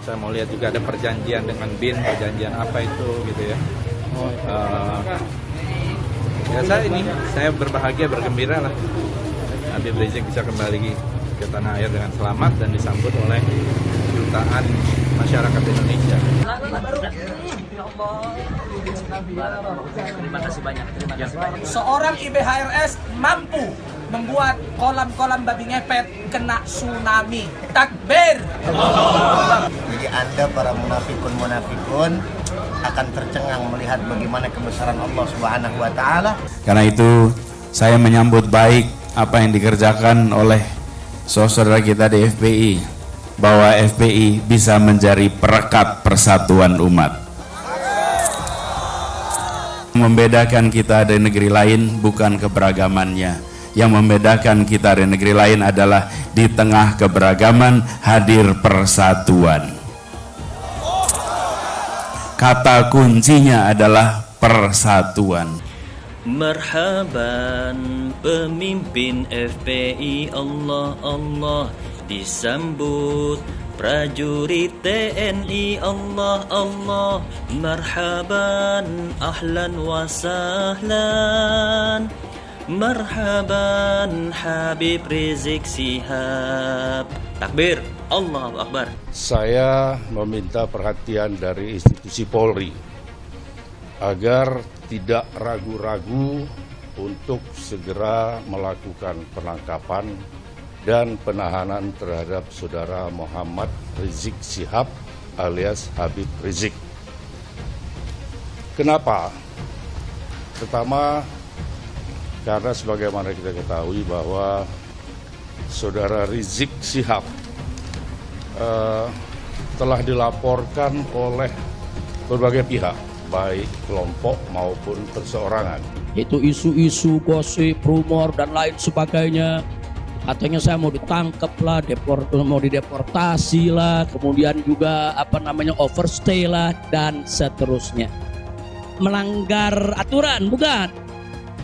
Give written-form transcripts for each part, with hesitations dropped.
Saya mau lihat juga ada perjanjian dengan BIN, perjanjian apa itu gitu ya. Ya saya berbahagia, bergembira lah Habib Rizik bisa kembali ke tanah air dengan selamat dan disambut oleh jutaan masyarakat Indonesia. Terima kasih banyak. Seorang IBHRS mampu membuat kolam-kolam babi ngepet kena tsunami. Takbir! Jadi Anda para munafikun akan tercengang melihat bagaimana kebesaran Allah Subhanahu wa taala. Karena itu saya menyambut baik apa yang dikerjakan oleh saudara kita di FPI, bahwa FPI bisa menjadi perekat persatuan umat. Membedakan kita dari negeri lain bukan keberagamannya. Yang membedakan kita dari negeri lain adalah di tengah keberagaman hadir persatuan. Kata kuncinya adalah persatuan. Marhaban pemimpin FPI, Allah Allah disambut prajurit TNI, Allah Allah marhaban ahlan wa sahlan. Marhaban Habib Rizik Syihab. Takbir, Allahu Akbar. Saya meminta perhatian dari institusi Polri agar tidak ragu-ragu untuk segera melakukan penangkapan dan penahanan terhadap saudara Muhammad Rizik Syihab alias Habib Rizik. Kenapa? Pertama, karena sebagaimana kita ketahui bahwa saudara Rizik Syihab telah dilaporkan oleh berbagai pihak, baik kelompok maupun perseorangan. Itu isu-isu, gosip, rumor, dan lain sebagainya. Katanya saya mau ditangkap lah, mau dideportasi lah, kemudian juga overstay lah, dan seterusnya. Melanggar aturan,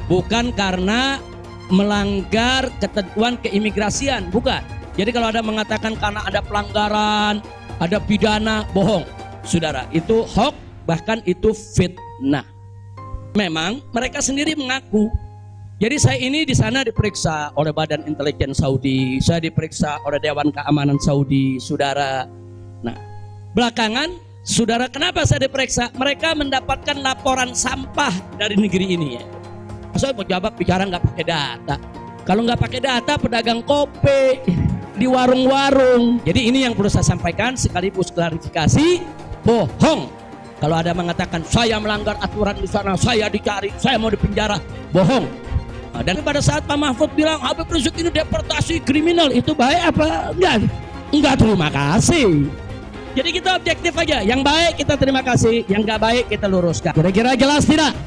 bukan karena melanggar ketentuan keimigrasian, bukan. Jadi kalau ada mengatakan karena ada pelanggaran, ada pidana, bohong. Saudara, itu hoax, bahkan itu fitnah. Memang mereka sendiri mengaku. Jadi saya ini di sana diperiksa oleh Badan Intelijen Saudi, saya diperiksa oleh Dewan Keamanan Saudi, saudara. Nah, belakangan, saudara, kenapa saya diperiksa? Mereka mendapatkan laporan sampah dari negeri ini ya. Saya mau jawab bicara nggak pakai data. Kalau nggak pakai data, pedagang kopi di warung-warung. Jadi ini yang perlu saya sampaikan sekaligus klarifikasi, bohong. Kalau ada mengatakan saya melanggar aturan di sana, saya dicari, saya mau dipenjara, bohong. Nah, dan pada saat Pak Mahfud bilang Habib Rizik ini deportasi kriminal, itu baik apa enggak? Enggak, terima kasih. Jadi kita objektif aja, yang baik kita terima kasih, yang nggak baik kita luruskan. Kira-kira jelas tidak?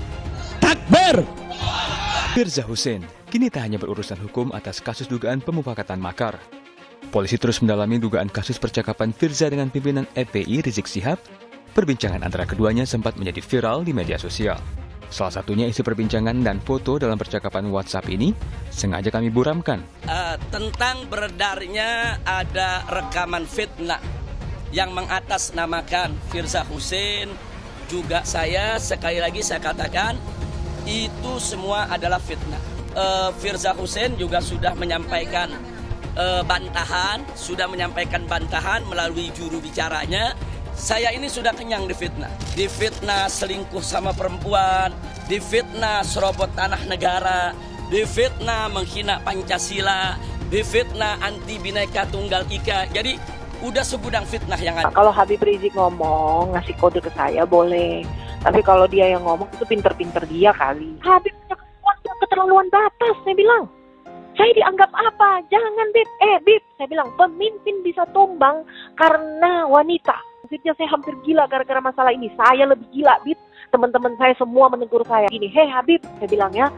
Takbir! Firza Husein kini tak hanya berurusan hukum atas kasus dugaan pemufakatan makar. Polisi terus mendalami dugaan kasus percakapan Firza dengan pimpinan FPI Rizik Syihab. Perbincangan antara keduanya sempat menjadi viral di media sosial. Salah satunya isi perbincangan dan foto dalam percakapan WhatsApp ini sengaja kami buramkan. Tentang beredarnya ada rekaman fitnah yang mengatasnamakan Firza Husein, juga saya, sekali lagi saya katakan, itu semua adalah fitnah. Firza Husein juga sudah menyampaikan bantahan melalui juru bicaranya. Saya ini sudah kenyang difitnah selingkuh sama perempuan, difitnah serobot tanah negara, difitnah menghina Pancasila, difitnah anti Bhinneka Tunggal Ika. Jadi udah segudang fitnah yang ada. Kalau Habib Rizik ngomong, ngasih kode ke saya boleh. Tapi kalau dia yang ngomong itu pinter-pinter dia kali. Habib punya keterlaluan batas, saya bilang. Saya dianggap apa? Jangan Bib. Bib, saya bilang pemimpin bisa tumbang karena wanita. Maksudnya saya hampir gila gara-gara masalah ini. Saya lebih gila, Bib. Teman-teman saya semua menegur saya. Gini, hei Habib, saya bilang ya.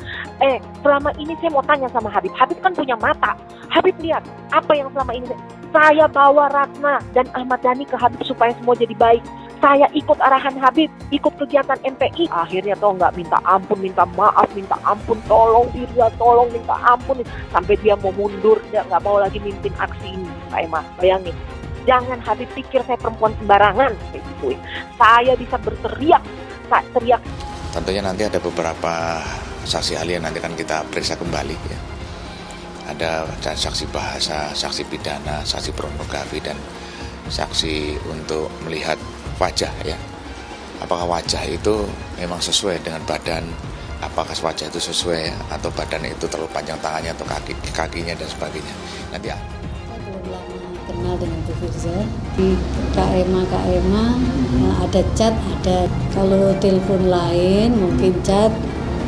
Selama ini saya mau tanya sama Habib. Habib kan punya mata. Habib lihat apa yang selama ini saya bawa Ratna dan Ahmad Dhani ke Habib supaya semua jadi baik. Saya ikut arahan Habib, ikut kegiatan MPI. Akhirnya toh nggak minta ampun, minta maaf, minta ampun, tolong Firza, tolong minta ampun. Sampai dia mau mundur, dia nggak mau lagi mimpin aksi ini. Saya mah, bayangin. Jangan Habib pikir saya perempuan sembarangan. Saya bisa berteriak, teriak. Tentunya nanti ada beberapa saksi ahli yang nanti akan kita periksa kembali ya. Ada saksi bahasa, saksi pidana, saksi pornografi, dan saksi untuk melihat wajah ya. Apakah wajah itu memang sesuai dengan badan, apakah wajah itu sesuai ya, atau badan itu terlalu panjang tangannya atau kakinya dan sebagainya. Nanti belum lama kenal dengan Bu Firza di KMA ada chat, ada kalau telepon lain mungkin chat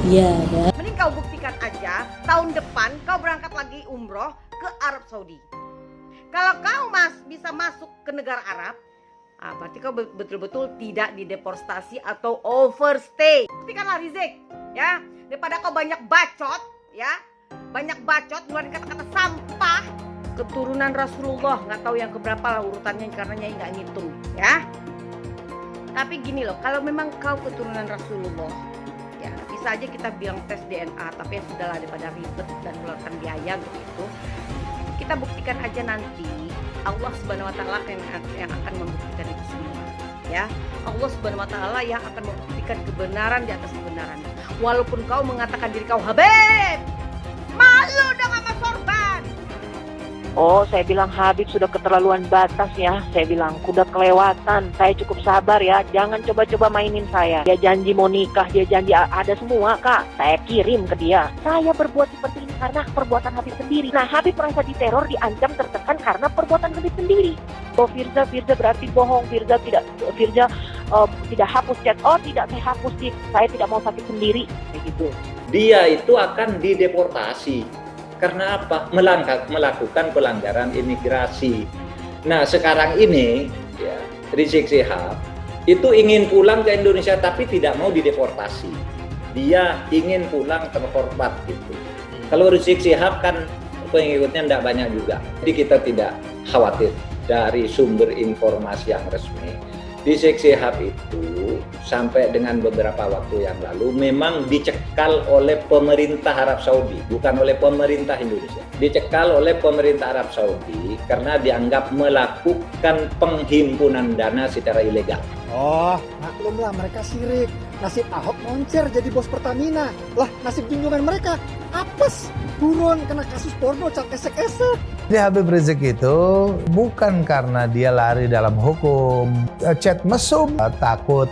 ya. Mending kau buktikan aja tahun depan kau berangkat lagi umroh ke Arab Saudi. Kalau kau bisa masuk ke negara Arab, berarti kau betul-betul tidak dideportasi atau overstay. Buktikanlah Rizik, ya, daripada kau banyak bacot, ya, ngeluarin kata-kata sampah. Keturunan Rasulullah, nggak tahu yang keberapa lah urutannya karena Nyai nggak ngitung, ya. Tapi gini loh, kalau memang kau keturunan Rasulullah, ya bisa aja kita bilang tes DNA, tapi ya sudahlah daripada ribet dan mengeluarkan biaya begitu. Kita buktikan aja nanti, Allah Subhanahu wa taala yang akan membuktikan itu semua, ya. Allah Subhanahu wa taala yang akan membuktikan kebenaran di atas kebenaran. Walaupun kau mengatakan diri kau Habib, malu dong sama sorban. Oh, saya bilang Habib sudah keterlaluan batas ya. Saya bilang udah kelewatan. Saya cukup sabar ya. Jangan coba-coba mainin saya. Dia janji mau nikah, dia janji ada semua, Kak. Saya kirim ke dia. Saya berbuat seperti ini karena perbuatan Habib sendiri. Nah, Habib merasa diteror, diancam, tertekan karena perbuatan Habib sendiri. Oh, Firza berarti bohong. Firza tidak hapus chat. Oh, tidak, saya hapus sih. Saya tidak mau sakit sendiri. Kayak gitu. Dia itu akan dideportasi. Karena apa? Melakukan pelanggaran imigrasi. Nah, sekarang ini ya, Rizik Syihab itu ingin pulang ke Indonesia tapi tidak mau dideportasi. Dia ingin pulang terhormat gitu. Kalau Rizik Syihab kan pengikutnya tidak banyak juga. Jadi kita tidak khawatir dari sumber informasi yang resmi. Rizik Syihab itu sampai dengan beberapa waktu yang lalu memang dicekal oleh pemerintah Arab Saudi, bukan oleh pemerintah Indonesia. Dicekal oleh pemerintah Arab Saudi karena dianggap melakukan penghimpunan dana secara ilegal. Oh, maklumlah mereka sirik. Nasib Ahok moncer jadi bos Pertamina. Lah, nasib junjungan mereka apes, turun kena kasus porno cak esek-esek. Jadi Habib Rizik itu bukan karena dia lari dalam hukum, chat mesum, takut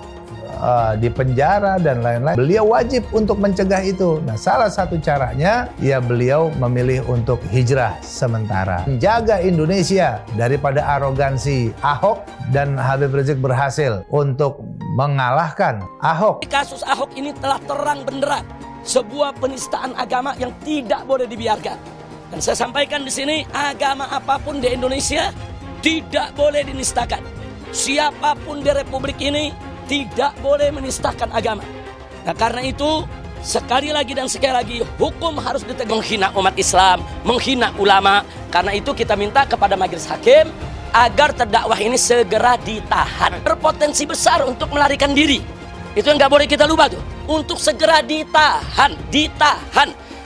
di penjara dan lain-lain. Beliau wajib untuk mencegah itu. Nah, salah satu caranya ya beliau memilih untuk hijrah sementara. Menjaga Indonesia daripada arogansi Ahok, dan Habib Rizik berhasil untuk mengalahkan Ahok. Kasus Ahok ini telah terang benderang sebuah penistaan agama yang tidak boleh dibiarkan. Dan saya sampaikan di sini, agama apapun di Indonesia tidak boleh dinistakan. Siapapun di Republik ini tidak boleh menistakan agama. Nah, karena itu sekali lagi dan sekali lagi hukum harus ditegakkan. Menghina umat Islam, menghina ulama. Karena itu kita minta kepada majelis hakim agar terdakwa ini segera ditahan. Berpotensi besar untuk melarikan diri. Itu yang nggak boleh kita lupa tuh. Untuk segera ditahan.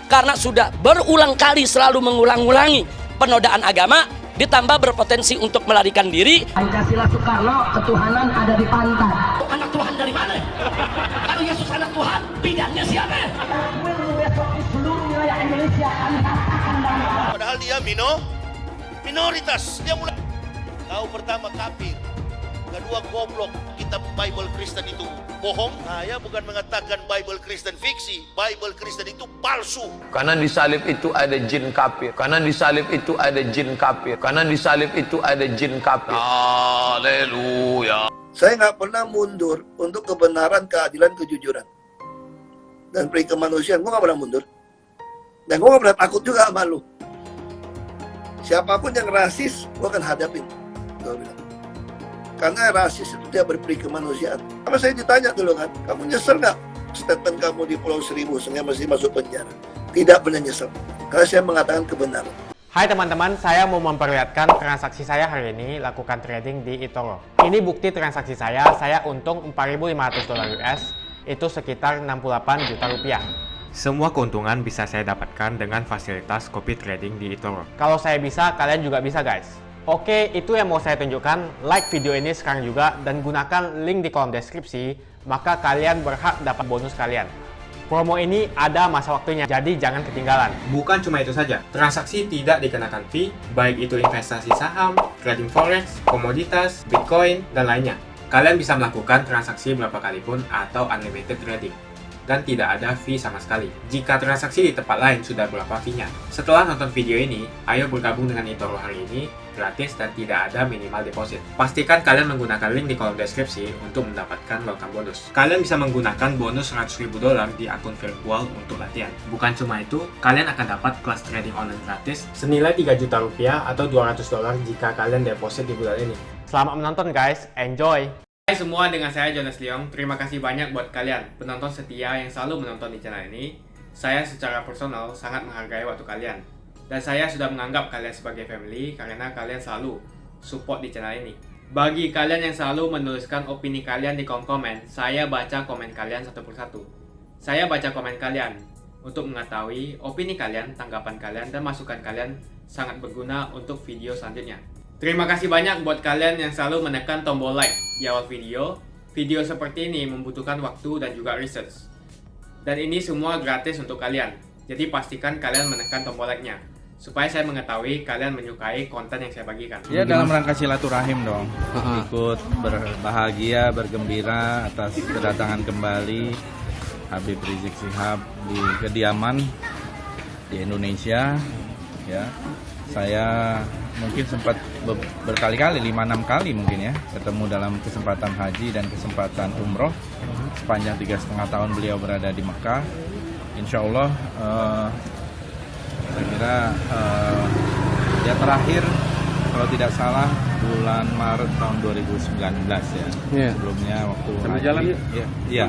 Karena sudah berulang kali selalu mengulang-ulangi penodaan agama, ditambah berpotensi untuk melarikan diri. Pancasila Soekarno, ketuhanan ada di pantat. Anak Tuhan dari mana? Kalau Yesus anak Tuhan, bidangnya siapa? Besok di seluruh wilayah Indonesia kami katakan bahwa padahal dia minoritas. Dia mulai tahu pertama kafir, kedua goblok. Kitab Bible Kristen itu bohong. Saya bukan mengatakan Bible Kristen fiksi. Bible Kristen itu palsu. Karena di salib itu ada jin kafir. Karena di salib itu ada jin kafir. Karena di salib itu ada jin kafir. Haleluya. Saya nggak pernah mundur untuk kebenaran, keadilan, kejujuran, dan peri kemanusiaan. Gue nggak pernah mundur. Dan gue nggak pernah takut juga sama lu. Siapapun yang rasis, gue akan hadapin. Gue bilang. Karena rasis itu tidak berperi kemanusiaan. Karena saya ditanya dulu kan, kamu nyesel nggak statement kamu di Pulau Seribu sehingga mesti masuk penjara? Tidak pernah nyesel, karena saya mengatakan kebenaran. Hai teman-teman, saya mau memperlihatkan transaksi saya hari ini lakukan trading di eToro. Ini bukti transaksi saya untung $4.500 US, itu sekitar 68 juta rupiah. Semua keuntungan bisa saya dapatkan dengan fasilitas copy trading di eToro. Kalau saya bisa, kalian juga bisa guys. Oke, itu yang mau saya tunjukkan. Like video ini sekarang juga dan gunakan link di kolom deskripsi, maka kalian berhak dapat bonus kalian. Promo ini ada masa waktunya, jadi jangan ketinggalan. Bukan cuma itu saja, transaksi tidak dikenakan fee, baik itu investasi saham, trading forex, komoditas, bitcoin, dan lainnya. Kalian bisa melakukan transaksi berapa kali pun atau unlimited trading. Dan tidak ada fee sama sekali. Jika transaksi di tempat lain sudah berapa fee-nya. Setelah nonton video ini, ayo bergabung dengan eToro hari ini, gratis dan tidak ada minimal deposit. Pastikan kalian menggunakan link di kolom deskripsi untuk mendapatkan welcome bonus. Kalian bisa menggunakan bonus $100.000 di akun virtual untuk latihan. Bukan cuma itu, kalian akan dapat kelas trading online gratis senilai Rp3 juta atau $200 jika kalian deposit di bulan ini. Selamat menonton guys, enjoy! Hai semua, dengan saya Jonas Leong. Terima kasih banyak buat kalian penonton setia yang selalu menonton di channel ini. Saya secara personal sangat menghargai waktu kalian. Dan saya sudah menganggap kalian sebagai family karena kalian selalu support di channel ini. Bagi kalian yang selalu menuliskan opini kalian di kolom komen, saya baca komen kalian satu persatu. Saya baca komen kalian untuk mengetahui opini kalian, tanggapan kalian, dan masukan kalian sangat berguna untuk video selanjutnya. Terima kasih banyak buat kalian yang selalu menekan tombol like di awal video. Video seperti ini membutuhkan waktu dan juga research. Dan ini semua gratis untuk kalian. Jadi pastikan kalian menekan tombol like-nya supaya saya mengetahui kalian menyukai konten yang saya bagikan. Ya, dalam rangka silaturahim dong. Ikut berbahagia, bergembira atas kedatangan kembali Habib Rizik Syihab di kediaman di Indonesia. Ya, saya mungkin sempat berkali-kali, 5-6 kali mungkin ya, ketemu dalam kesempatan haji dan kesempatan umroh. Sepanjang 3,5 tahun beliau berada di Mekah. Insya Allah saya kira ya terakhir kalau tidak salah bulan Maret tahun 2019 ya. Sebelumnya waktu berjalan ya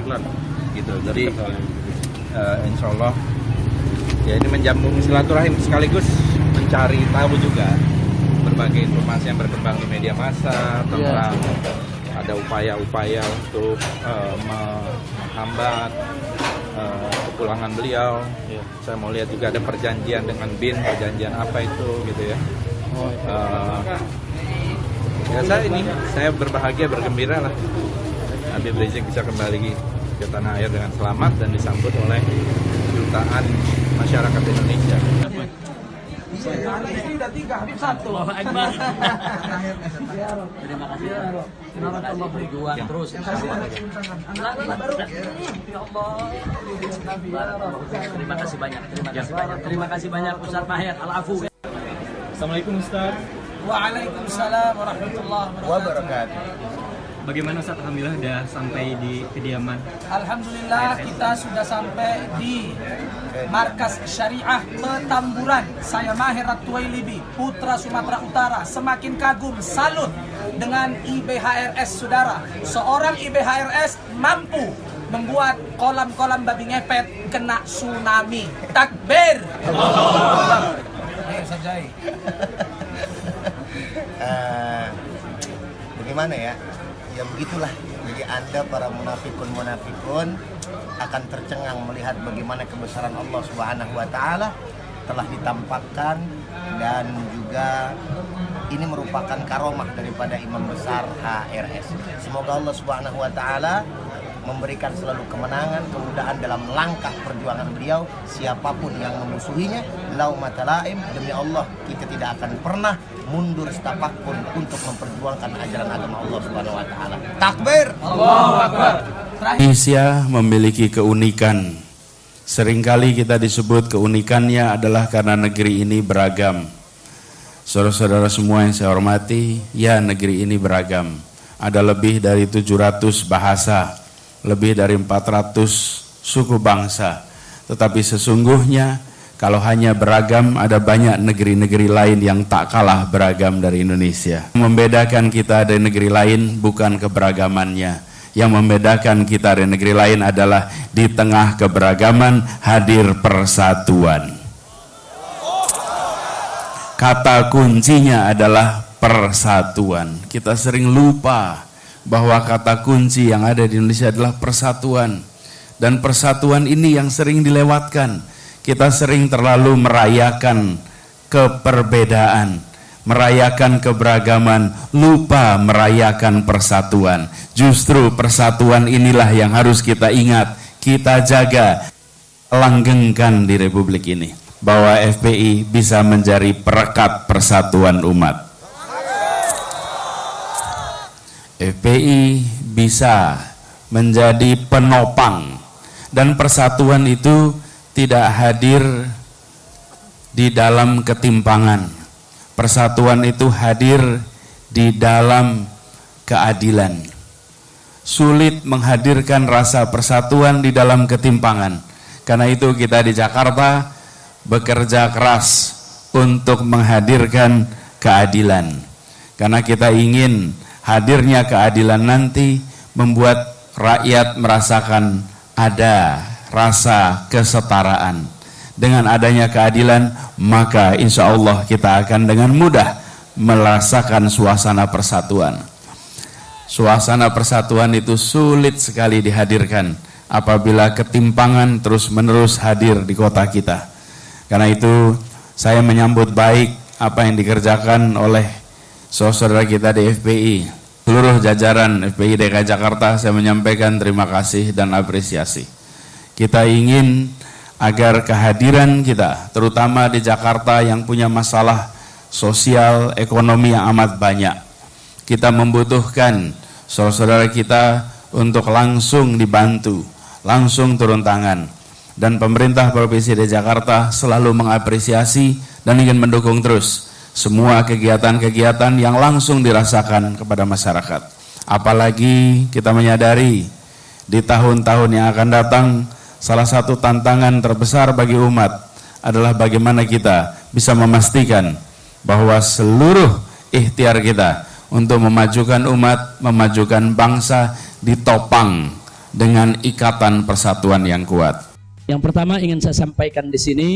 gitu. Jadi insya Allah ya ini menjambung silaturahim sekaligus mencari tahu juga berbagai informasi yang berkembang di media massa tentang ada upaya-upaya untuk menghambat kepulangan beliau. Saya mau lihat juga ada perjanjian dengan BIN, perjanjian apa itu gitu ya. Ya saya berbahagia, bergembira lah Habib Rizik bisa kembali ke tanah air dengan selamat dan disambut oleh jutaan masyarakat Indonesia. Sudah 3, Habib 1. Allahu Akbar. Terima kasih. Terima kasih berjuang terus. Ya Allah. Terima kasih banyak. Terima kasih banyak Ustaz Maher Al-Afu. Assalamualaikum Ustaz. Waalaikumsalam warahmatullahi wabarakatuh. Bagaimana Ustaz? Alhamdulillah sudah sampai di kediaman. Alhamdulillah kita sudah sampai di Markas Syariah Petamburan. Saya Maher At-Tuwailibi, putra Sumatera Utara. Semakin kagum, salut dengan IBHRS saudara. Seorang IBHRS mampu membuat kolam-kolam babi ngepet kena tsunami. Takbir. Sajai. Bagaimana ya? Ya begitulah. Jadi Anda para munafikun akan tercengang melihat bagaimana kebesaran Allah Subhanahu wa taala telah ditampakkan, dan juga ini merupakan karomah daripada Imam Besar HRS. Semoga Allah Subhanahu wa taala memberikan selalu kemenangan, kemudahan dalam langkah perjuangan beliau. Siapapun yang memusuhinya, laumata laim, demi Allah kita tidak akan pernah mundur setapak pun untuk memperjuangkan ajaran agama Allah Subhanahu wa taala. Takbir. Allahu Akbar. Indonesia memiliki keunikan. Seringkali kita disebut keunikannya adalah karena negeri ini beragam. Saudara-saudara semua yang saya hormati, ya negeri ini beragam. Ada lebih dari 700 bahasa, lebih dari 400 suku bangsa. Tetapi sesungguhnya kalau hanya beragam, ada banyak negeri-negeri lain yang tak kalah beragam dari Indonesia. Yang membedakan kita dari negeri lain bukan keberagamannya. Yang membedakan kita dari negeri lain adalah di tengah keberagaman hadir persatuan. Kata kuncinya adalah persatuan. Kita sering lupa bahwa kata kunci yang ada di Indonesia adalah persatuan. Dan persatuan ini yang sering dilewatkan. Kita sering terlalu merayakan keperbedaan, merayakan keberagaman, lupa merayakan persatuan. Justru persatuan inilah yang harus kita ingat, kita jaga, langgengkan di Republik ini, bahwa FPI bisa menjadi perekat persatuan umat. FPI bisa menjadi penopang, dan persatuan itu tidak hadir di dalam ketimpangan. Persatuan itu hadir di dalam keadilan. Sulit menghadirkan rasa persatuan di dalam ketimpangan. Karena itu kita di Jakarta bekerja keras untuk menghadirkan keadilan. Karena kita ingin hadirnya keadilan nanti membuat rakyat merasakan ada rasa kesetaraan. Dengan adanya keadilan, maka insya Allah kita akan dengan mudah merasakan suasana persatuan. Suasana persatuan itu sulit sekali dihadirkan apabila ketimpangan terus-menerus hadir di kota kita. Karena itu saya menyambut baik apa yang dikerjakan oleh saudara kita di FPI. Seluruh jajaran FPI DKI Jakarta saya menyampaikan terima kasih dan apresiasi. Kita ingin agar kehadiran kita, terutama di Jakarta yang punya masalah sosial, ekonomi yang amat banyak, kita membutuhkan saudara kita untuk langsung dibantu, langsung turun tangan. Dan pemerintah Provinsi DKI Jakarta selalu mengapresiasi dan ingin mendukung terus semua kegiatan-kegiatan yang langsung dirasakan kepada masyarakat. Apalagi kita menyadari di tahun-tahun yang akan datang, salah satu tantangan terbesar bagi umat adalah bagaimana kita bisa memastikan bahwa seluruh ikhtiar kita untuk memajukan umat, memajukan bangsa ditopang dengan ikatan persatuan yang kuat. Yang pertama ingin saya sampaikan di sini,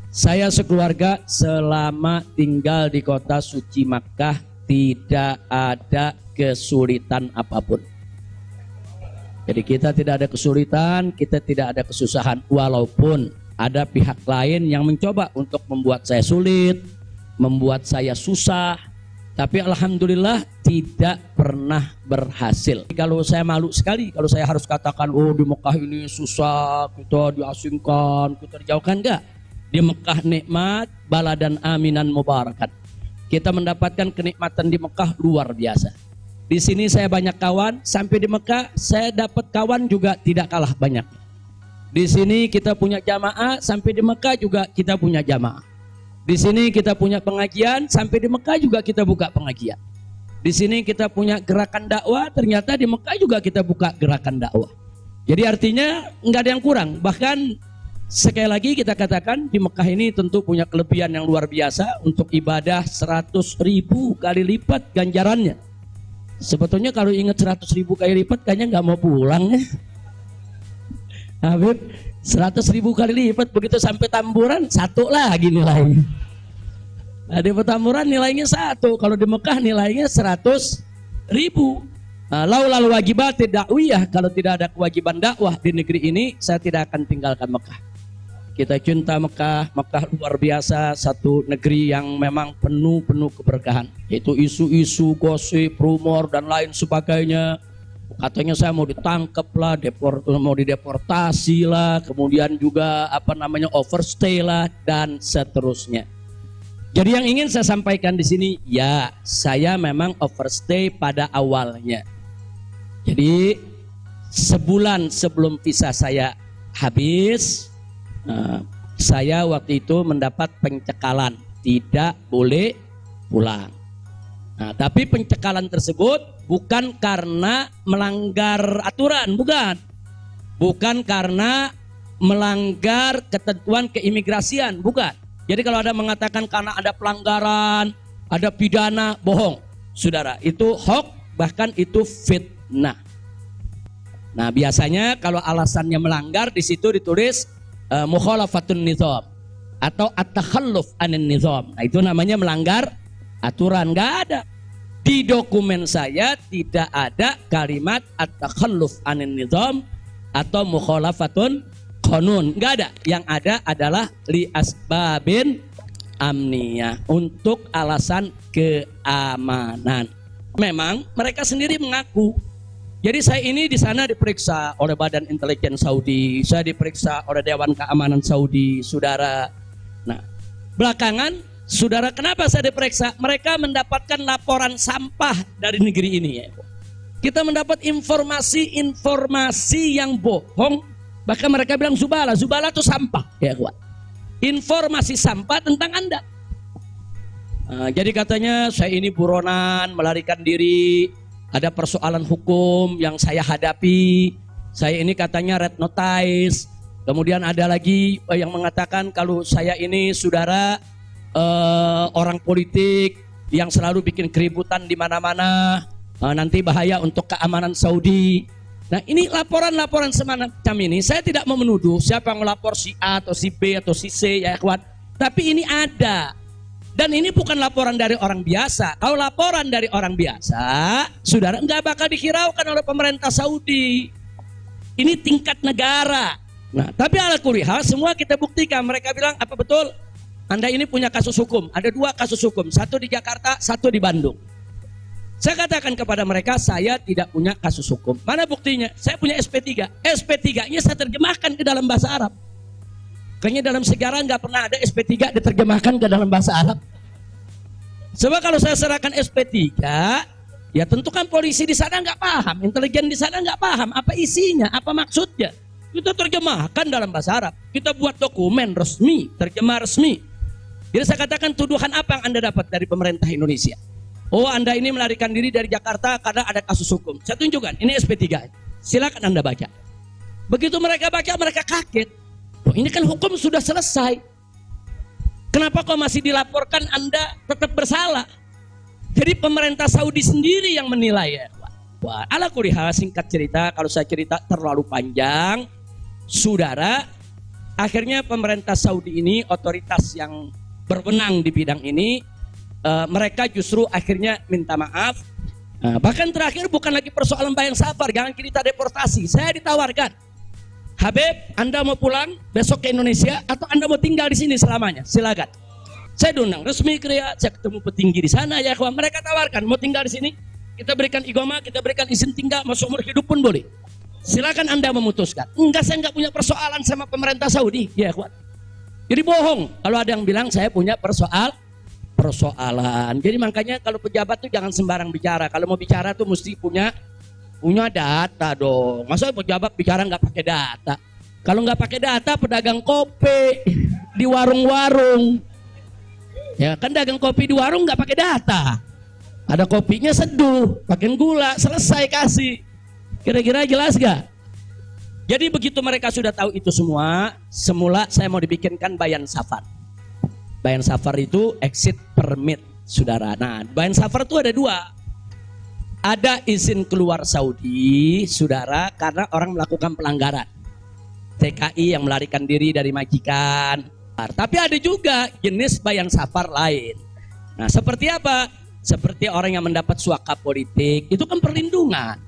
saya sekeluarga selama tinggal di kota suci Makkah tidak ada kesulitan apapun. Jadi kita tidak ada kesulitan, kita tidak ada kesusahan, walaupun ada pihak lain yang mencoba untuk membuat saya sulit, membuat saya susah, tapi alhamdulillah tidak pernah berhasil. Kalau saya malu sekali kalau saya harus katakan, oh di Mekah ini susah, kita diasingkan, kita dijauhkan. Enggak. Di Mekah nikmat, baladan aminan mubarakat. Kita mendapatkan kenikmatan di Mekah luar biasa. Di sini saya banyak kawan, sampai di Mekah saya dapat kawan juga tidak kalah banyak. Di sini kita punya jamaah, sampai di Mekah juga kita punya jamaah. Di sini kita punya pengajian, sampai di Mekah juga kita buka pengajian. Di sini kita punya gerakan dakwah, ternyata di Mekah juga kita buka gerakan dakwah. Jadi artinya nggak ada yang kurang. Bahkan sekali lagi kita katakan di Mekah ini tentu punya kelebihan yang luar biasa untuk ibadah 100.000 kali lipat ganjarannya. Sebetulnya kalau ingat 100.000 kali lipat kayaknya nggak mau pulang ya. Habib, 100.000 kali lipat begitu sampai Tamburan satu lagi nilainya. Nah, di Petamburan nilainya 1, kalau di Mekah nilainya 100.000. Laulal wajibat dakwiyah, kalau tidak ada kewajiban dakwah di negeri ini, saya tidak akan tinggalkan Mekah. Kita cinta Mekah, Mekah luar biasa, satu negeri yang memang penuh keberkahan. Itu isu-isu, gosip, rumor dan lain sebagainya. Katanya saya mau ditangkap lah, mau dideportasi lah, kemudian juga overstay lah dan seterusnya. Jadi yang ingin saya sampaikan di sini, ya saya memang overstay pada awalnya. Jadi sebulan sebelum visa saya habis, saya waktu itu mendapat pencekalan, tidak boleh pulang. Nah, tapi pencekalan tersebut bukan karena melanggar aturan, bukan karena melanggar ketentuan keimigrasian, bukan. Jadi kalau ada mengatakan karena ada pelanggaran, ada pidana, bohong. Saudara, itu hoax, bahkan itu fitnah. Nah, biasanya kalau alasannya melanggar di situ ditulis mukhalafatun nizam atau at-takhalluf anin nizam. Nah, itu namanya melanggar aturan. Enggak ada. Di dokumen saya tidak ada kalimat at-takhalluf anin nizam atau mukhalafatun qanun, enggak ada. Yang ada adalah li asbabin amniyah, untuk alasan keamanan. Memang mereka sendiri mengaku. Jadi saya ini di sana diperiksa oleh Badan Intelijen Saudi, saya diperiksa oleh Dewan Keamanan Saudi, saudara. Nah, belakangan, saudara, kenapa saya diperiksa? Mereka mendapatkan laporan sampah dari negeri ini ya. Kita mendapat informasi yang bohong, bahkan mereka bilang zubala itu sampah ya kuat. Informasi sampah tentang Anda. Nah, jadi katanya saya ini buronan, melarikan diri, ada persoalan hukum yang saya hadapi, saya ini katanya red notice. Kemudian ada lagi yang mengatakan kalau saya ini saudara orang politik yang selalu bikin keributan di mana-mana, nanti bahaya untuk keamanan Saudi. Nah, ini laporan-laporan semacam ini, saya tidak mau menuduh siapa yang melapor, si A atau si B atau si C ya kawan. Tapi ini ada. Dan ini bukan laporan dari orang biasa. Kalau laporan dari orang biasa, saudara, nggak bakal dihiraukan oleh pemerintah Saudi. Ini tingkat negara. Nah, tapi ala kulli hal semua kita buktikan. Mereka bilang, apa betul? Anda ini punya kasus hukum. Ada 2 kasus hukum. 1 di Jakarta, 1 di Bandung. Saya katakan kepada mereka, saya tidak punya kasus hukum. Mana buktinya? Saya punya SP3. SP3-nya saya terjemahkan ke dalam bahasa Arab. Kayaknya dalam sejarah nggak pernah ada SP3 diterjemahkan ke dalam bahasa Arab. Sebab kalau saya serahkan SP3, ya tentu kan polisi di sana nggak paham, intelijen di sana nggak paham apa isinya, apa maksudnya. Kita terjemahkan dalam bahasa Arab. Kita buat dokumen resmi, terjemah resmi. Jadi saya katakan, tuduhan apa yang Anda dapat dari pemerintah Indonesia? Oh, Anda ini melarikan diri dari Jakarta karena ada kasus hukum. Saya tunjukkan, ini SP3. Silakan Anda baca. Begitu mereka baca, mereka kaget. Oh, ini kan hukum sudah selesai. Kenapa kok masih dilaporkan Anda tetap bersalah? Jadi pemerintah Saudi sendiri yang menilai ya. Wah, ala kulli hal, singkat cerita, kalau saya cerita terlalu panjang, saudara, akhirnya pemerintah Saudi ini, otoritas yang berwenang di bidang ini, mereka justru akhirnya minta maaf. Bahkan terakhir bukan lagi persoalan bayang safar, jangan kita deportasi. Saya ditawarkan, Habib, Anda mau pulang besok ke Indonesia atau Anda mau tinggal di sini selamanya? Silakan. Saya diundang resmi ke Riyadh, saya ketemu petinggi di sana ya kawan. Mereka tawarkan mau tinggal di sini, kita berikan iqamah, kita berikan izin tinggal, masuk umur hidup pun boleh. Silakan Anda memutuskan. Enggak, saya enggak punya persoalan sama pemerintah Saudi ya kawan. Jadi bohong kalau ada yang bilang saya punya persoalan. Jadi makanya kalau pejabat tuh jangan sembarang bicara. Kalau mau bicara tuh mesti punya data dong. Masa pejabat bicara nggak pakai data? Kalau nggak pakai data, pedagang kopi di warung-warung, ya kan dagang kopi di warung nggak pakai data. Ada kopinya seduh, pakai gula, selesai kasih. Kira-kira jelas gak? Jadi begitu mereka sudah tahu itu semua, semula saya mau dibikinkan bayan safar. Bayan safar itu exit permit, saudara. Nah, bayan safar itu ada 2. Ada izin keluar Saudi, saudara, karena orang melakukan pelanggaran. TKI yang melarikan diri dari majikan. Tapi ada juga jenis bayan safar lain. Nah, seperti apa? Seperti orang yang mendapat suaka politik, itu kan perlindungan.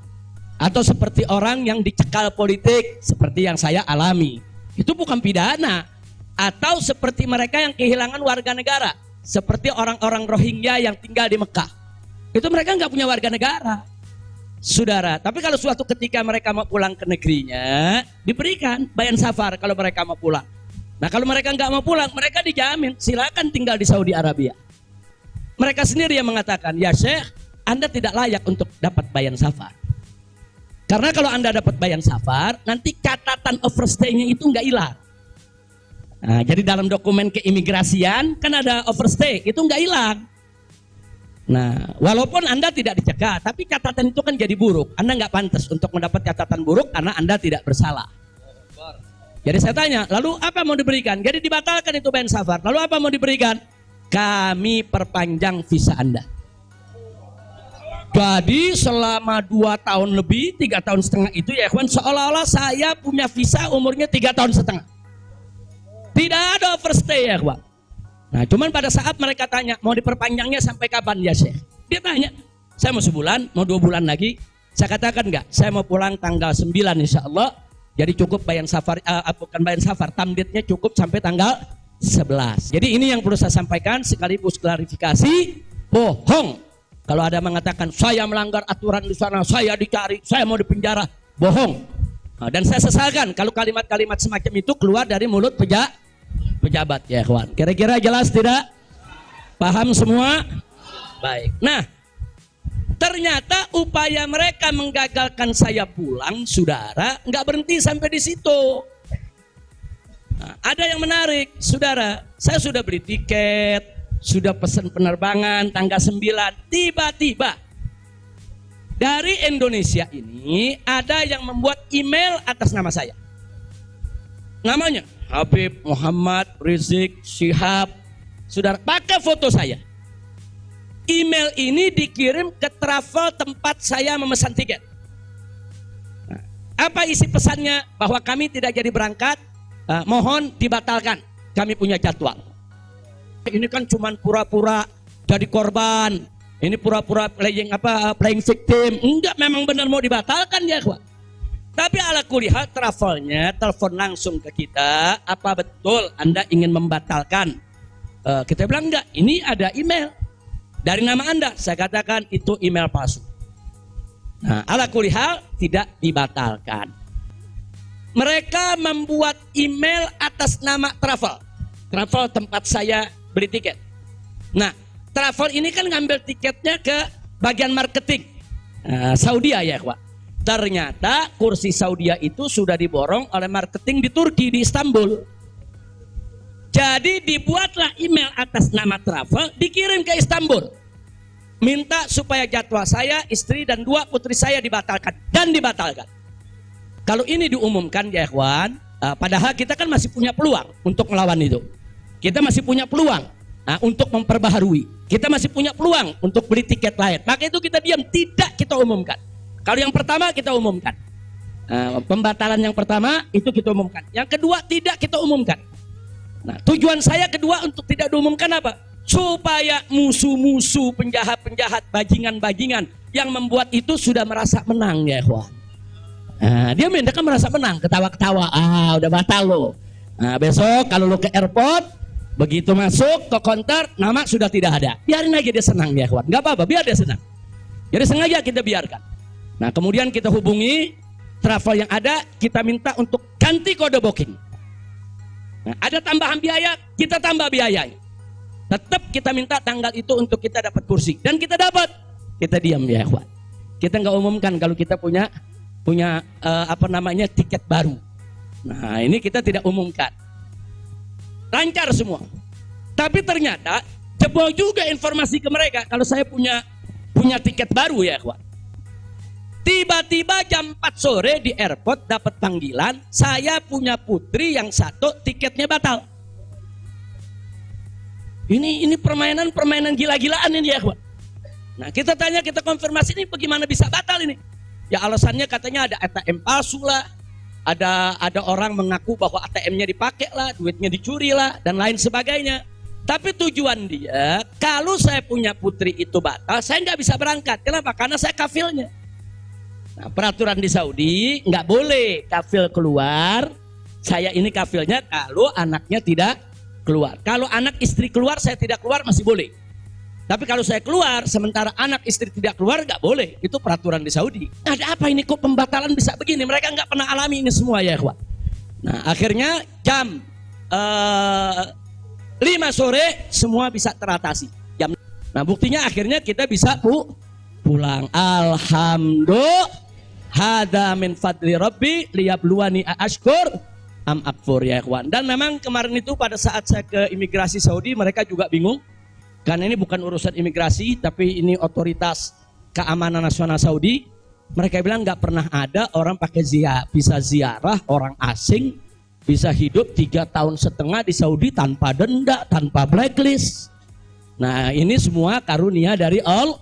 Atau seperti orang yang dicekal politik, seperti yang saya alami. Itu bukan pidana. Atau seperti mereka yang kehilangan warga negara. Seperti orang-orang Rohingya yang tinggal di Mekah. Itu mereka nggak punya warga negara, saudara. Tapi kalau suatu ketika mereka mau pulang ke negerinya, diberikan bayan safar kalau mereka mau pulang. Nah, kalau mereka nggak mau pulang, mereka dijamin silakan tinggal di Saudi Arabia. Mereka sendiri yang mengatakan, ya Syekh, Anda tidak layak untuk dapat bayan safar. Karena kalau Anda dapat bayan safar, nanti catatan overstay-nya itu nggak hilang. Nah, jadi dalam dokumen keimigrasian kan ada overstay, itu nggak hilang. Nah, walaupun Anda tidak dicegah, tapi catatan itu kan jadi buruk. Anda nggak pantas untuk mendapat catatan buruk karena Anda tidak bersalah. Jadi saya tanya, lalu apa mau diberikan? Jadi dibatalkan itu bayan safar. Lalu apa mau diberikan? Kami perpanjang visa Anda. Jadi selama 2 tahun lebih, 3 tahun setengah itu ya kawan, seolah-olah saya punya visa umurnya 3 tahun setengah. Tidak ada overstay ya kawan. Nah, cuman pada saat mereka tanya, mau diperpanjangnya sampai kapan ya Syekh? Dia tanya, saya mau sebulan, mau 2 bulan lagi. Saya katakan enggak, saya mau pulang tanggal 9 insya Allah. Jadi cukup bayan safar, bukan bayan safar, tamdidnya cukup sampai tanggal 11. Jadi ini yang perlu saya sampaikan sekaligus klarifikasi, bohong. Kalau ada mengatakan saya melanggar aturan di sana, saya dicari, saya mau dipenjara, bohong. Nah, dan saya sesalkan kalau kalimat-kalimat semacam itu keluar dari mulut pejabat ya kawan. Kira-kira jelas tidak? Paham semua? Baik. Nah, ternyata upaya mereka menggagalkan saya pulang, saudara, nggak berhenti sampai di situ. Nah, ada yang menarik, saudara. Saya sudah beli tiket, sudah pesan penerbangan tanggal 9. Tiba-tiba dari Indonesia ini ada yang membuat email atas nama saya. Namanya Habib Muhammad Rizik Syihab. Saudara, pakai foto saya. Email ini dikirim ke travel tempat saya memesan tiket. Nah, apa isi pesannya? Bahwa kami tidak jadi berangkat, mohon dibatalkan. Kami punya jadwal. Ini kan cuman pura-pura jadi korban. Ini pura-pura playing victim. Enggak, memang benar mau dibatalkan ya, kawan. Tapi ala kulihat travelnya telepon langsung ke kita, apa betul Anda ingin membatalkan? Kita bilang enggak, ini ada email dari nama Anda. Saya katakan itu email palsu. Nah, ala kulihal tidak dibatalkan. Mereka membuat email atas nama travel tempat saya beli tiket. Nah, travel ini kan ngambil tiketnya ke bagian marketing Saudi ya, Pak. Ternyata kursi Saudi itu sudah diborong oleh marketing di Turki, di Istanbul. Jadi dibuatlah email atas nama travel, dikirim ke Istanbul. Minta supaya jadwal saya, istri dan 2 putri saya dibatalkan. Dan dibatalkan. Kalau ini diumumkan ya ikhwan, padahal kita kan masih punya peluang untuk melawan itu. Kita masih punya peluang untuk memperbaharui. Kita masih punya peluang untuk beli tiket lain. Maka itu kita diam, tidak kita umumkan. Kalau yang pertama kita umumkan. Pembatalan yang pertama itu kita umumkan. Yang kedua tidak kita umumkan. Nah, tujuan saya kedua untuk tidak diumumkan apa? Supaya musuh-musuh, penjahat-penjahat, bajingan-bajingan yang membuat itu sudah merasa menang ya ikhwan. Dia kan merasa menang, ketawa-ketawa, udah batal lo. Besok kalau lo ke airport, begitu masuk ke counter, nama sudah tidak ada. Biarin aja dia senang ya ikhwan, nggak apa-apa, biar dia senang. Jadi sengaja kita biarkan. Nah, kemudian kita hubungi travel yang ada, kita minta untuk ganti kode booking. Nah, ada tambahan biaya, kita tambah biayanya. Tetap kita minta tanggal itu untuk kita dapat kursi. Dan kita dapat. Kita diam ya ikhwan. Kita nggak umumkan kalau kita punya tiket baru. Nah, ini kita tidak umumkan. Lancar semua. Tapi ternyata jebol juga informasi ke mereka kalau saya punya tiket baru ya ikhwan. Tiba-tiba jam 4 sore di airport dapat panggilan, saya punya putri yang satu tiketnya batal. Ini permainan gila-gilaan ini ya, kawan. Nah, kita tanya, kita konfirmasi ini bagaimana bisa batal ini? Ya alasannya katanya ada ATM palsu lah, ada orang mengaku bahwa ATM-nya dipakai lah, duitnya dicuri lah, dan lain sebagainya. Tapi tujuan dia, kalau saya punya putri itu batal, saya nggak bisa berangkat. Kenapa? Karena saya kafilnya. Nah, peraturan di Saudi nggak boleh kafil keluar. Saya ini kafilnya kalau anaknya tidak keluar. Kalau anak istri keluar, saya tidak keluar masih boleh. Tapi kalau saya keluar, sementara anak istri tidak keluar, nggak boleh. Itu peraturan di Saudi. Nah, ada apa ini kok pembatalan bisa begini? Mereka nggak pernah alami ini semua ya, ikhwan. Nah, akhirnya jam 5 sore semua bisa teratasi. Nah, buktinya akhirnya kita bisa pulang. Alhamdulillah. Hada min fadli rabbi liyabluwani ashkur am akfur ya ikhwan. Dan memang kemarin itu pada saat saya ke imigrasi Saudi, mereka juga bingung. Karena ini bukan urusan imigrasi, tapi ini otoritas keamanan nasional Saudi. Mereka bilang nggak pernah ada orang pakai bisa ziarah orang asing, bisa hidup 3,5 tahun di Saudi tanpa denda, tanpa blacklist. Nah, ini semua karunia dari Allah.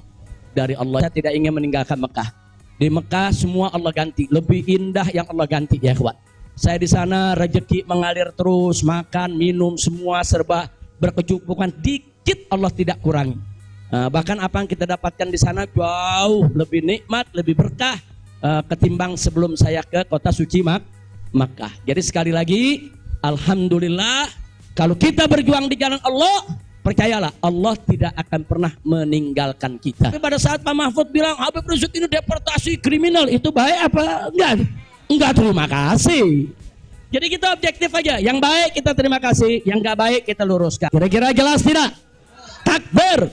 Saya tidak ingin meninggalkan Mekah. Di Mekah semua Allah ganti, lebih indah yang Allah ganti ya ikhwan. Saya di sana rezeki mengalir terus, makan, minum semua serba berkecukupan, dikit Allah tidak kurangi. Bahkan apa yang kita dapatkan di sana jauh lebih nikmat, lebih berkah ketimbang sebelum saya ke kota suci Makkah. Jadi sekali lagi, alhamdulillah Kalau kita berjuang di jalan Allah, percayalah Allah tidak akan pernah meninggalkan kita. Tapi pada saat Pak Mahfud bilang Habib Rizik ini deportasi kriminal, itu baik apa enggak? Enggak, terima kasih. Jadi kita objektif aja. Yang baik kita terima kasih, yang enggak baik kita luruskan. Kira-kira jelas tidak? Takbir.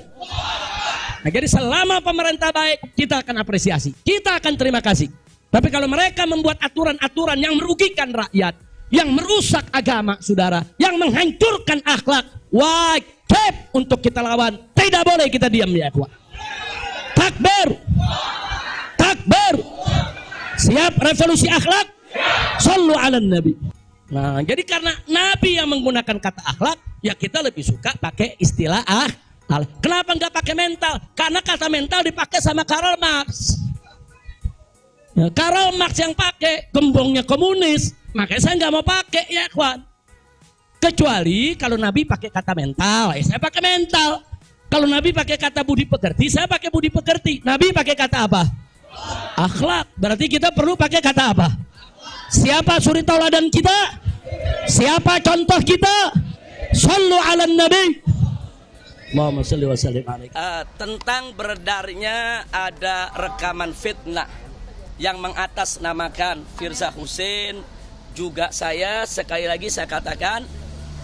Nah, jadi selama pemerintah baik, kita akan apresiasi, kita akan terima kasih. Tapi kalau mereka membuat aturan-aturan yang merugikan rakyat, yang merusak agama, saudara, yang menghancurkan akhlak, wajib untuk kita lawan. Tidak boleh kita diam, ya ikhwan. Takbir. Takbir. Siap revolusi akhlak? Sallu ala Nabi. Nah, jadi karena Nabi yang menggunakan kata akhlak, ya kita lebih suka pakai istilah Kenapa nggak pakai mental? Karena kata mental dipakai sama Karl Marx. Ya, Karl Marx yang pakai, gembongnya komunis. Makanya saya nggak mau pakai, ya kawan. Kecuali kalau Nabi pakai kata mental, saya pakai mental. Kalau Nabi pakai kata budi pekerti, saya pakai budi pekerti. Nabi pakai kata apa? Akhlak. Berarti kita perlu pakai kata apa? Siapa suri tauladan kita? Siapa contoh kita? Sallu ala Nabi. Allahumma salli wa sallim alaihi. Tentang beredarnya ada rekaman fitnah yang mengatasnamakan Firza Husein, juga saya, sekali lagi saya katakan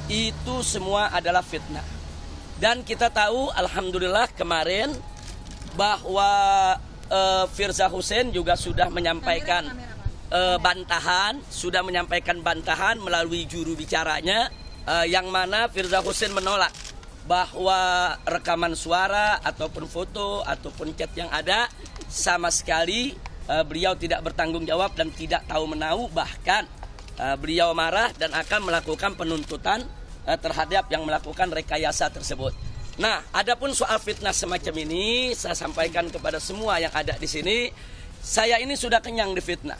itu semua adalah fitnah. Dan kita tahu alhamdulillah kemarin bahwa Firza Husein juga sudah menyampaikan bantahan melalui juru bicaranya, yang mana Firza Husein menolak bahwa rekaman suara ataupun foto ataupun chat yang ada sama sekali beliau tidak bertanggung jawab dan tidak tahu menahu, bahkan beliau marah dan akan melakukan penuntutan terhadap yang melakukan rekayasa tersebut. Nah, adapun soal fitnah semacam ini saya sampaikan kepada semua yang ada di sini, saya ini sudah kenyang difitnah.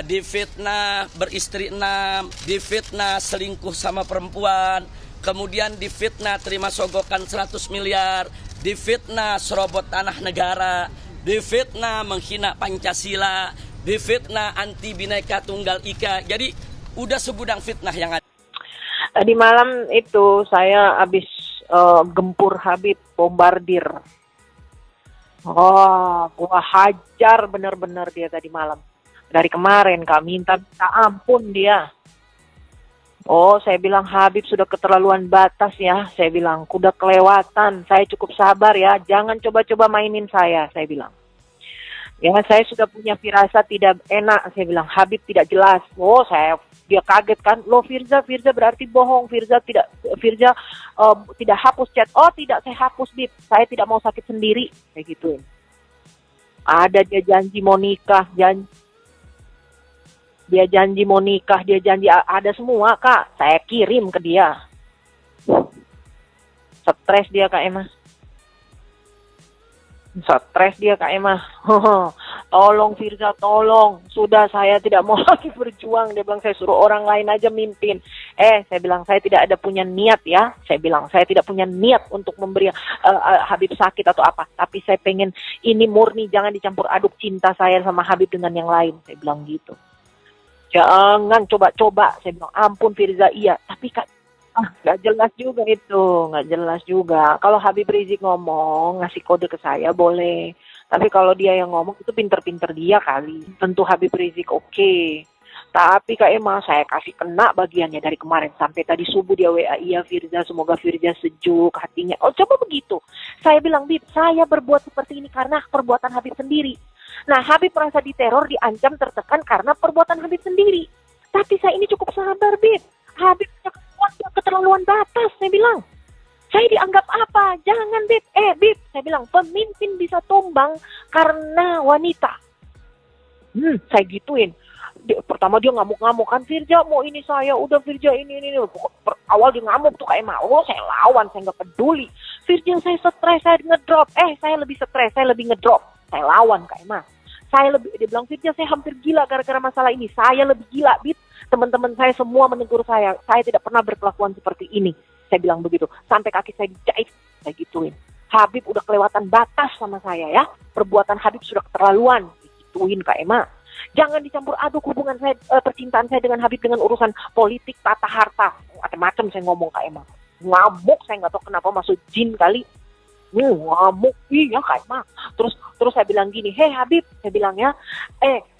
Difitnah beristri 6, difitnah selingkuh sama perempuan, kemudian difitnah terima sogokan 100 miliar, difitnah serobot tanah negara, difitnah menghina Pancasila, difitnah anti Bhinneka Tunggal Ika. Jadi udah segudang fitnah yang ada. Tadi malam itu saya habis gempur Habib, bombardir. Gua hajar bener-bener dia tadi malam. Dari kemarin kami minta ampun dia. Saya bilang Habib sudah keterlaluan batas ya. Saya bilang udah kelewatan. Saya cukup sabar ya. Jangan coba-coba mainin saya bilang. Ya, saya sudah punya firasat tidak enak. Saya bilang Habib tidak jelas. Dia kaget kan. Loh Firza berarti bohong. Firza tidak hapus chat. Oh tidak, saya hapus Bib. Saya tidak mau sakit sendiri. Kayak gituin. Ada dia janji mau nikah, dia janji mau nikah, dia janji ada semua Kak. Saya kirim ke dia. Stres dia Kak Emma. Tolong Firza, tolong. Sudah saya tidak mau lagi berjuang. Dia bilang saya suruh orang lain aja mimpin. Saya bilang saya tidak ada punya niat ya. Saya bilang saya tidak punya niat untuk memberi Habib sakit atau apa. Tapi saya pengen ini murni, jangan dicampur aduk cinta saya sama Habib dengan yang lain. Saya bilang gitu. Jangan coba-coba. Saya bilang ampun Firza, iya. Tapi Kak, nggak jelas juga itu. Nggak jelas juga. Kalau Habib Rizik ngomong, ngasih kode ke saya, boleh. Tapi kalau dia yang ngomong, itu pinter-pinter dia kali. Tentu Habib Rizik oke. Tapi Kak Emma, saya kasih kena bagiannya dari kemarin. Sampai tadi subuh dia WA, iya Firza, semoga Firza sejuk hatinya. Coba begitu. Saya bilang, Bib, saya berbuat seperti ini karena perbuatan Habib sendiri. Nah, Habib merasa diteror, diancam, tertekan karena perbuatan Habib sendiri. Tapi saya ini cukup sabar, Bib. Habib punya keterlaluan batas, saya bilang. Saya dianggap apa? Jangan, Bib. Bib, saya bilang, pemimpin bisa tumbang karena wanita. Saya gituin. Pertama dia ngamuk-ngamuk kan, Firza mau ini saya, udah Firza ini. Awal dia ngamuk tuh kayak mau, saya lawan, saya nggak peduli. Firza saya stres, saya ngedrop. Saya lebih stres, saya lebih ngedrop. Saya lawan Kak Emma. Dia bilang Firza saya hampir gila gara-gara masalah ini. Saya lebih gila, Bib. Teman-teman saya semua menegur saya tidak pernah berkelakuan seperti ini. Saya bilang begitu. Sampai kaki saya dijahit, saya gituin. Habib udah kelewatan batas sama saya ya. Perbuatan Habib sudah keterlaluan. Gituin Kak Emma. Jangan dicampur aduk hubungan saya, percintaan saya dengan Habib dengan urusan politik, tata harta, macam-macam saya ngomong Kak Emma. Ngamuk, saya nggak tahu kenapa masuk jin kali. Ngamuk, iya Kak Emma. Terus saya bilang gini, hei Habib, saya bilang ya,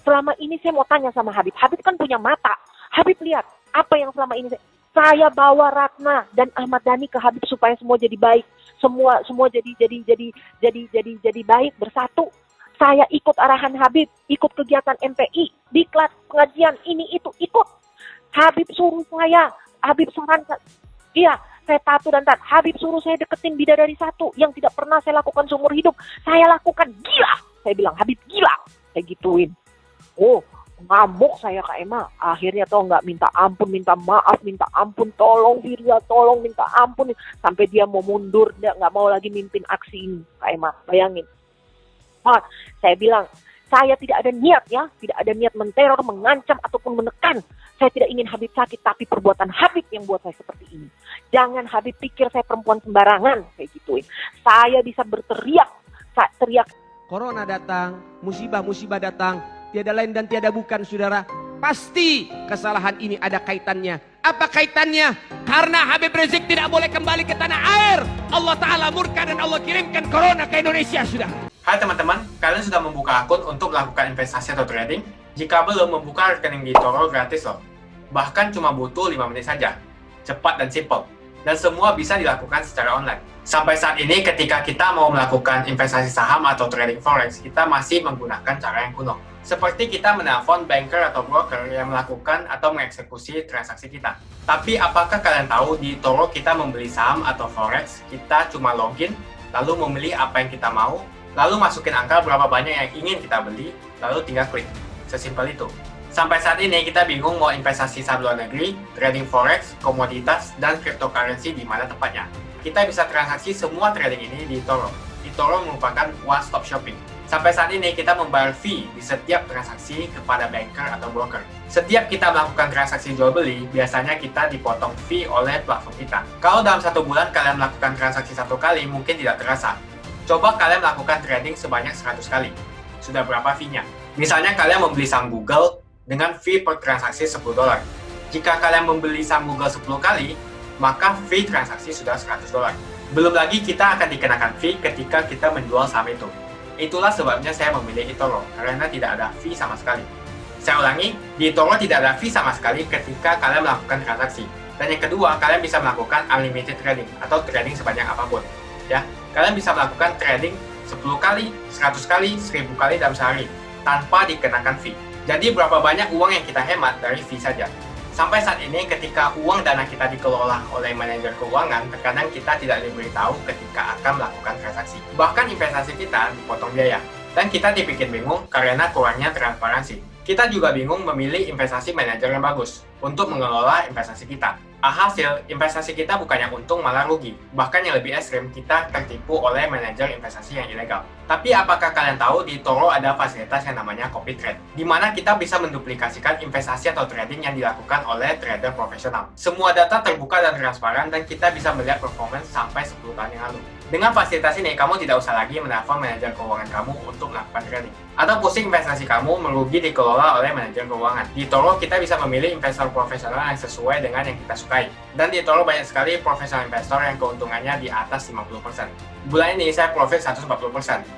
selama ini saya mau tanya sama Habib. Habib kan punya mata. Habib lihat apa yang selama ini saya bawa Ratna dan Ahmad Dhani ke Habib supaya semua jadi baik, semua jadi baik, bersatu. Saya ikut arahan Habib, ikut kegiatan MPI, diklat, pengajian, ini itu, ikut. Habib suruh saya, Habib sarankan, iya, saya patuh dan taat. Habib suruh saya deketin bidadari satu yang tidak pernah saya lakukan seumur hidup. Saya lakukan, gila. Saya bilang, Habib gila. Saya gituin. Oh, ngamuk saya Kak Emma. Akhirnya tau nggak, minta ampun, minta maaf, minta ampun, tolong Firza, tolong, minta ampun. Sampai dia mau mundur, dia nggak mau lagi mimpin aksi ini, Kak Emma. Bayangin. Saya bilang, saya tidak ada niat ya, tidak ada niat menteror, mengancam, ataupun menekan. Saya tidak ingin Habib sakit, tapi perbuatan Habib yang buat saya seperti ini. Jangan Habib pikir saya perempuan sembarangan, kayak gituin. Saya bisa berteriak, teriak. Corona datang, musibah-musibah datang, tiada lain dan tiada bukan saudara. Pasti kesalahan ini ada kaitannya. Apa kaitannya? Karena Habib Rizik tidak boleh kembali ke tanah air. Allah Ta'ala murka dan Allah kirimkan corona ke Indonesia sudah. Hai teman-teman, kalian sudah membuka akun untuk melakukan investasi atau trading? Jika belum, membuka rekening di eToro gratis loh. Bahkan cuma butuh 5 menit saja. Cepat dan simple. Dan semua bisa dilakukan secara online. Sampai saat ini ketika kita mau melakukan investasi saham atau trading forex, kita masih menggunakan cara yang kuno. Seperti kita menelpon banker atau broker yang melakukan atau mengeksekusi transaksi kita. Tapi apakah kalian tahu di eToro kita membeli saham atau forex, kita cuma login, lalu memilih apa yang kita mau, lalu masukin angka berapa banyak yang ingin kita beli, lalu tinggal klik. Sesimpel itu. Sampai saat ini kita bingung mau investasi saham luar negeri, trading forex, komoditas, dan cryptocurrency di mana tepatnya. Kita bisa transaksi semua trading ini di eToro. eToro merupakan one-stop shopping. Sampai saat ini kita membayar fee di setiap transaksi kepada banker atau broker. Setiap kita melakukan transaksi jual beli, biasanya kita dipotong fee oleh platform kita. Kalau dalam 1 bulan kalian melakukan transaksi 1 kali, mungkin tidak terasa. Coba kalian melakukan trading sebanyak 100 kali. Sudah berapa fee-nya? Misalnya kalian membeli saham Google dengan fee per transaksi $10. Jika kalian membeli saham Google 10 kali, maka fee transaksi sudah $100. Belum lagi kita akan dikenakan fee ketika kita menjual saham itu. Itulah sebabnya saya memilih eToro, karena tidak ada fee sama sekali. Saya ulangi, di eToro tidak ada fee sama sekali ketika kalian melakukan transaksi. Dan yang kedua, kalian bisa melakukan unlimited trading atau trading sebanyak apapun. Ya, kalian bisa melakukan trading 10 kali, 100 kali, 1000 kali dalam sehari tanpa dikenakan fee. Jadi berapa banyak uang yang kita hemat dari fee saja. Sampai saat ini ketika uang dana kita dikelola oleh manajer keuangan, terkadang kita tidak diberitahu ketika akan melakukan transaksi. Bahkan investasi kita dipotong biaya. Dan kita dibikin bingung karena kurangnya transparansi. Kita juga bingung memilih investasi manajer yang bagus untuk mengelola investasi kita. Alhasil, investasi kita bukannya untung malah rugi. Bahkan yang lebih ekstrim, kita tertipu oleh manajer investasi yang ilegal. Tapi apakah kalian tahu di eToro ada fasilitas yang namanya copy trade, di mana kita bisa menduplikasikan investasi atau trading yang dilakukan oleh trader profesional. Semua data terbuka dan transparan dan kita bisa melihat performance sampai 10 tahun yang lalu. Dengan fasilitas ini, kamu tidak usah lagi menelpon manajer keuangan kamu untuk melakukan trading. Atau pusing investasi kamu merugi dikelola oleh manajer keuangan. Di eToro kita bisa memilih investor profesional yang sesuai dengan yang kita sukai. Dan di eToro banyak sekali profesional investor yang keuntungannya di atas 50%. Bulan ini saya profit 140%.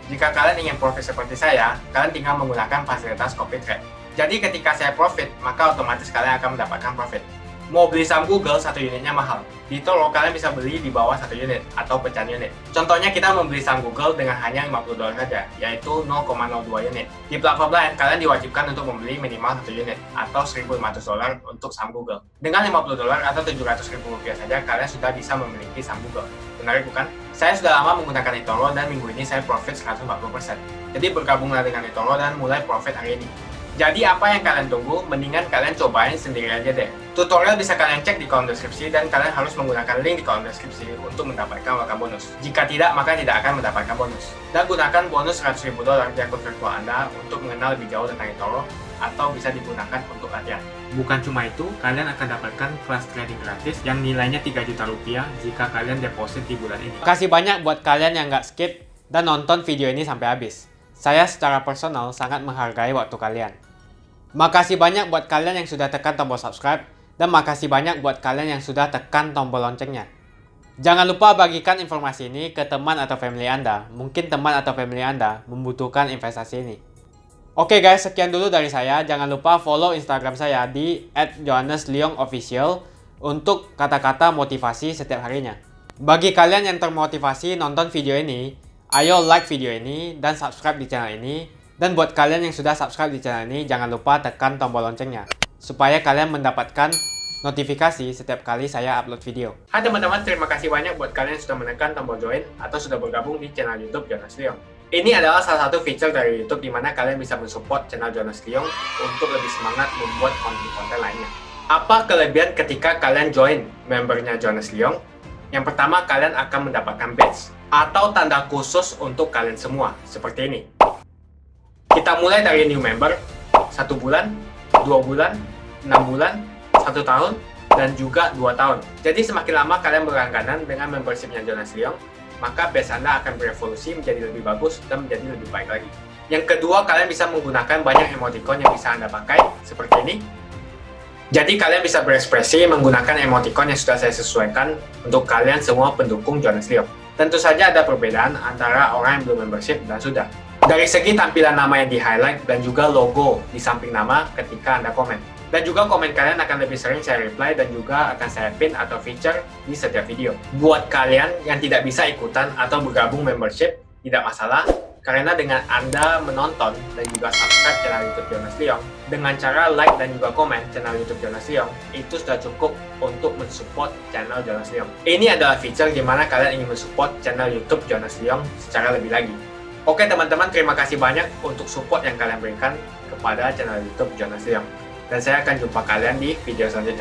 Jika kalian ingin profit seperti saya, kalian tinggal menggunakan fasilitas copy trade. Jadi ketika saya profit, maka otomatis kalian akan mendapatkan profit. Mau beli saham Google, 1 unitnya mahal. Di eToro kalian bisa beli di bawah 1 unit atau pecahan unit. Contohnya kita membeli saham Google dengan hanya $50 saja, yaitu 0,02 unit. Di platform lain, kalian diwajibkan untuk membeli minimal 1 unit atau $1.500 untuk saham Google. Dengan $50 atau Rp700.000 saja, kalian sudah bisa memiliki saham Google. Menarik bukan? Saya sudah lama menggunakan eToro dan minggu ini saya profit 140%. Jadi bergabunglah dengan eToro dan mulai profit hari ini. Jadi apa yang kalian tunggu? Mendingan kalian cobain sendiri aja deh. Tutorial bisa kalian cek di kolom deskripsi dan kalian harus menggunakan link di kolom deskripsi untuk mendapatkan welcome bonus. Jika tidak, maka tidak akan mendapatkan bonus. Dan gunakan bonus $100.000 di akun virtual Anda untuk mengenal lebih jauh tentang eToro atau bisa digunakan untuk latihan. Bukan cuma itu, kalian akan dapatkan kelas trading gratis yang nilainya Rp3 juta jika kalian deposit di bulan ini. Makasih banyak buat kalian yang nggak skip dan nonton video ini sampai habis. Saya secara personal sangat menghargai waktu kalian. Makasih banyak buat kalian yang sudah tekan tombol subscribe, dan makasih banyak buat kalian yang sudah tekan tombol loncengnya. Jangan lupa bagikan informasi ini ke teman atau family Anda. Mungkin teman atau family Anda membutuhkan investasi ini. Oke guys, sekian dulu dari saya. Jangan lupa follow Instagram saya di @johannesleongofficial untuk kata-kata motivasi setiap harinya. Bagi kalian yang termotivasi nonton video ini, ayo like video ini dan subscribe di channel ini. Dan buat kalian yang sudah subscribe di channel ini, jangan lupa tekan tombol loncengnya supaya kalian mendapatkan notifikasi setiap kali saya upload video. Hai teman-teman, terima kasih banyak buat kalian yang sudah menekan tombol join atau sudah bergabung di channel YouTube Jonas Leong. Ini adalah salah satu fitur dari YouTube di mana kalian bisa mensupport channel Jonas Leong untuk lebih semangat membuat konten-konten lainnya. Apa kelebihan ketika kalian join membernya Jonas Leong? Yang pertama, kalian akan mendapatkan badge atau tanda khusus untuk kalian semua, seperti ini. Kita mulai dari new member, 1 bulan, 2 bulan, 6 bulan, 1 tahun, dan juga 2 tahun. Jadi semakin lama kalian berlangganan dengan membershipnya Jonas Leong, maka base Anda akan berevolusi menjadi lebih bagus dan menjadi lebih baik lagi. Yang kedua, kalian bisa menggunakan banyak emoticon yang bisa Anda pakai, seperti ini. Jadi kalian bisa berekspresi menggunakan emoticon yang sudah saya sesuaikan untuk kalian semua pendukung Jonas Leong. Tentu saja ada perbedaan antara orang yang belum membership dan sudah. Dari segi tampilan nama yang di-highlight dan juga logo di samping nama ketika Anda komen. Dan juga komen kalian akan lebih sering saya reply dan juga akan saya pin atau feature di setiap video. Buat kalian yang tidak bisa ikutan atau bergabung membership, tidak masalah. Karena dengan Anda menonton dan juga subscribe channel YouTube Jonas Leong, dengan cara like dan juga komen channel YouTube Jonas Leong, itu sudah cukup untuk mensupport channel Jonas Leong. Ini adalah fitur di mana kalian ingin mensupport channel YouTube Jonas Leong secara lebih lagi. Oke teman-teman, terima kasih banyak untuk support yang kalian berikan kepada channel YouTube Jonas Leong. Dan saya akan jumpa kalian di video selanjutnya.